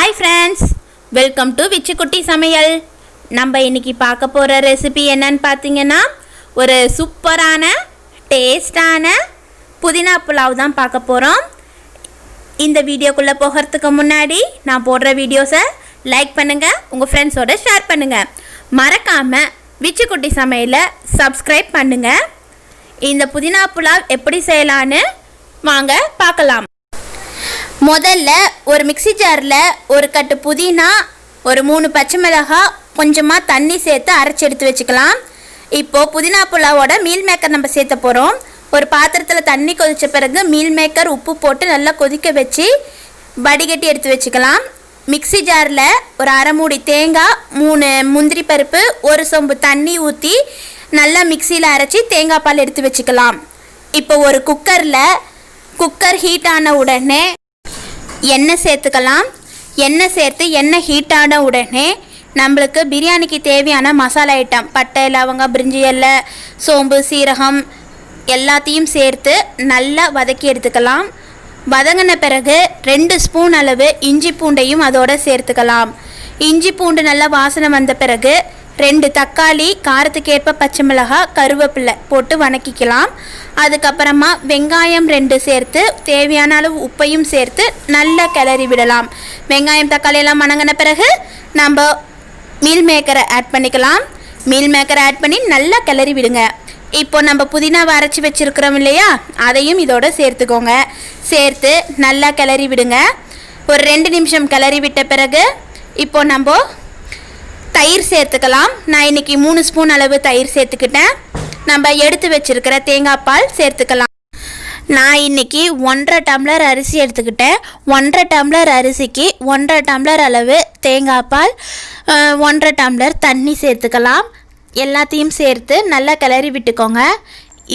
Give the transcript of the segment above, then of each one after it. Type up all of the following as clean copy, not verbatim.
Hi friends, welcome to விச்சுக்குட்டி சமையல். நம்ம இன்றைக்கி பார்க்க போகிற ரெசிபி என்னன்னு பார்த்தீங்கன்னா, ஒரு சூப்பரான டேஸ்டான புதினா புலாவ் தான் பார்க்க போகிறோம். இந்த வீடியோக்குள்ளே போகிறதுக்கு முன்னாடி நான் போடுற வீடியோஸை லைக் பண்ணுங்கள், உங்கள் ஃப்ரெண்ட்ஸோடு ஷேர் பண்ணுங்கள். மறக்காமல் விச்சுக்குட்டி சமையலை சப்ஸ்கிரைப் பண்ணுங்கள். இந்த புதினா புலாவ் எப்படி செய்யலான்னு வாங்க பார்க்கலாம். முதல்ல ஒரு மிக்ஸி ஜாரில் ஒரு கட்டு புதினா, ஒரு 3 பச்சை மிளகாய், கொஞ்சமாக தண்ணி சேர்த்து அரைச்சி எடுத்து வச்சுக்கலாம். இப்போது புதினா புலாவோட மீல் மேக்கர் நம்ம சேர்த்த போகிறோம். ஒரு பாத்திரத்தில் தண்ணி கொதித்த பிறகு மீல் மேக்கர் உப்பு போட்டு நல்லா கொதிக்க வச்சு வடிகட்டி எடுத்து வச்சுக்கலாம். மிக்ஸி ஜாரில் ஒரு அரை மூடி தேங்காய், 3 முந்திரி பருப்பு, ஒரு சொம்பு தண்ணி ஊற்றி நல்லா மிக்சியில் அரைச்சி தேங்காய் பால் எடுத்து வச்சுக்கலாம். இப்போ ஒரு குக்கர் ஹீட் ஆன உடனே எண்ணெய் சேர்த்துக்கலாம். எண்ணெய் சேர்த்து எண்ணெய் ஹீட் ஆன உடனே நம்மளுக்கு பிரியாணிக்கு தேவையான மசாலா ஐட்டம், பட்டை, லவங்கம், பிரிஞ்சி இலை, சோம்பு, சீரகம் எல்லாத்தையும் சேர்த்து நல்லா வதக்கி எடுத்துக்கலாம். வதங்கின பிறகு 2 ஸ்பூன் அளவு இஞ்சி பூண்டையும் அதோடு சேர்த்துக்கலாம். இஞ்சி பூண்டு நல்லா வாசனை வந்த பிறகு 2 தக்காளி, காரத்துக்கேற்ப பச்சை மிளகாய், கருவேப்பிலை போட்டு வதக்கிக்கலாம். அதுக்கப்புறமா வெங்காயம் 2 சேர்த்து தேவையான அளவு உப்பையும் சேர்த்து நல்லா கிளறி விடலாம். வெங்காயம் தக்காளி எல்லாம் வதங்கின பிறகு நம்ம மீல் மேக்கரை ஆட் பண்ணிக்கலாம். மீல் மேக்கரை ஆட் பண்ணி நல்லா கிளறி விடுங்க. இப்போ நம்ம புதினாவை அரைச்சி வச்சுருக்கிறோம் இல்லையா, அதையும் இதோட சேர்த்துக்கோங்க. சேர்த்து நல்லா கிளறி விடுங்க. ஒரு 2 நிமிஷம் கிளறி விட்ட பிறகு இப்போ நம்ம தயிர் சேர்த்துக்கலாம். நான் இன்றைக்கி 3 ஸ்பூன் அளவு தயிர் சேர்த்துக்கிட்டேன். நம்ம எடுத்து வச்சுருக்கிற தேங்காய் பால் சேர்த்துக்கலாம். நான் இன்றைக்கி 1.5 டம்ளர் அரிசி எடுத்துக்கிட்டேன். 1.5 டம்ளர் அரிசிக்கு 1.5 டம்ளர் அளவு தேங்காய் பால், 1.5 டம்ளர் தண்ணி சேர்த்துக்கலாம். எல்லாத்தையும் சேர்த்து நல்லா கிளறி விட்டுக்கோங்க.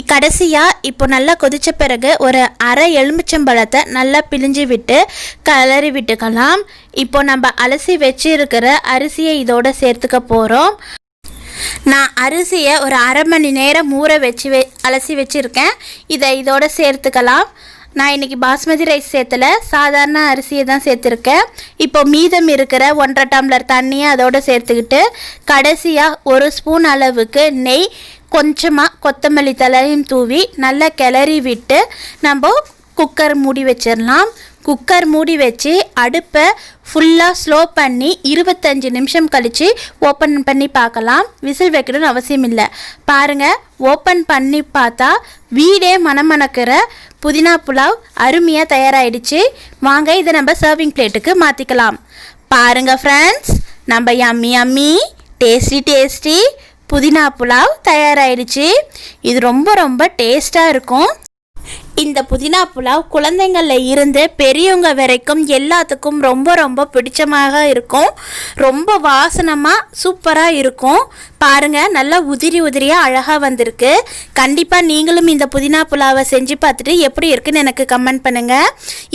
கடைசியாக இப்போ நல்லா கொதித்த பிறகு ஒரு அரை எலுமிச்சம்பழத்தை நல்லா பிழிஞ்சு விட்டு கிளறி விட்டுக்கலாம். இப்போ நம்ம அலசி வச்சுருக்கிற அரிசியை இதோடு சேர்த்துக்க போகிறோம். நான் அரிசியை ஒரு அரை மணி நேரம் ஊற வச்சு அலசி வச்சுருக்கேன். இதை இதோடு சேர்த்துக்கலாம். நான் இன்றைக்கி பாஸ்மதி ரைஸ் சேர்த்தலை, சாதாரண அரிசியை தான் சேர்த்துருக்கேன். இப்போ மீதம் இருக்கிற 1.5 டம்ளர் தண்ணியை அதோடு சேர்த்துக்கிட்டு கடைசியாக 1 ஸ்பூன் அளவுக்கு நெய், கொஞ்சமாக கொத்தமல்லி தழையும் தூவி நல்லா கிளறி விட்டு நம்ம குக்கர் மூடி வச்சிடலாம். குக்கர் மூடி வச்சு அடுப்பை ஃபுல்லாக ஸ்லோ பண்ணி 25 நிமிஷம் கழித்து ஓப்பன் பண்ணி பார்க்கலாம். விசில் வைக்கணும்னு அவசியம் இல்லை. பாருங்கள், ஓப்பன் பண்ணி பார்த்தா வீடே மணமணக்கிற புதினா புலாவ் அருமையாக தயாராகிடுச்சு. வாங்க இதை நம்ம சர்விங் பிளேட்டுக்கு மாற்றிக்கலாம். பாருங்கள் ஃப்ரெண்ட்ஸ், நம்ம யம்மி டேஸ்டி புதினா புலாவ் தயாராகிடுச்சு. இது ரொம்ப டேஸ்ட்டாக இருக்கும். இந்த புதினா புலாவ் குழந்தைங்களில் இருந்து பெரியவங்க வரைக்கும் எல்லாத்துக்கும் ரொம்ப பிடிச்சமாக இருக்கும். ரொம்ப வாசனமாக சூப்பராக இருக்கும். பாருங்கள், நல்லா உதிரியாக அழகாக வந்திருக்கு. கண்டிப்பாக நீங்களும் இந்த புதினா புலாவை செஞ்சு பார்த்துட்டு எப்படி இருக்குன்னு எனக்கு கமெண்ட் பண்ணுங்கள்.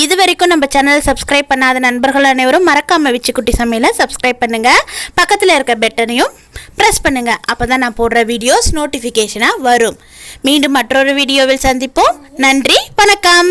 இது வரைக்கும் நம்ம சேனலை சப்ஸ்கிரைப் பண்ணாத நண்பர்கள் அனைவரும் மறக்காமல் விச்சுக்குட்டி சமையலை சப்ஸ்கிரைப் பண்ணுங்கள். பக்கத்தில் இருக்க பெட்டனையும் ப்ரெஸ் பண்ணுங்கள். அப்போ தான் நான் போடுற வீடியோஸ் நோட்டிஃபிகேஷனாக வரும். மீண்டும் மற்றொரு வீடியோவில் சந்திப்போம். நன்றி, வணக்கம்.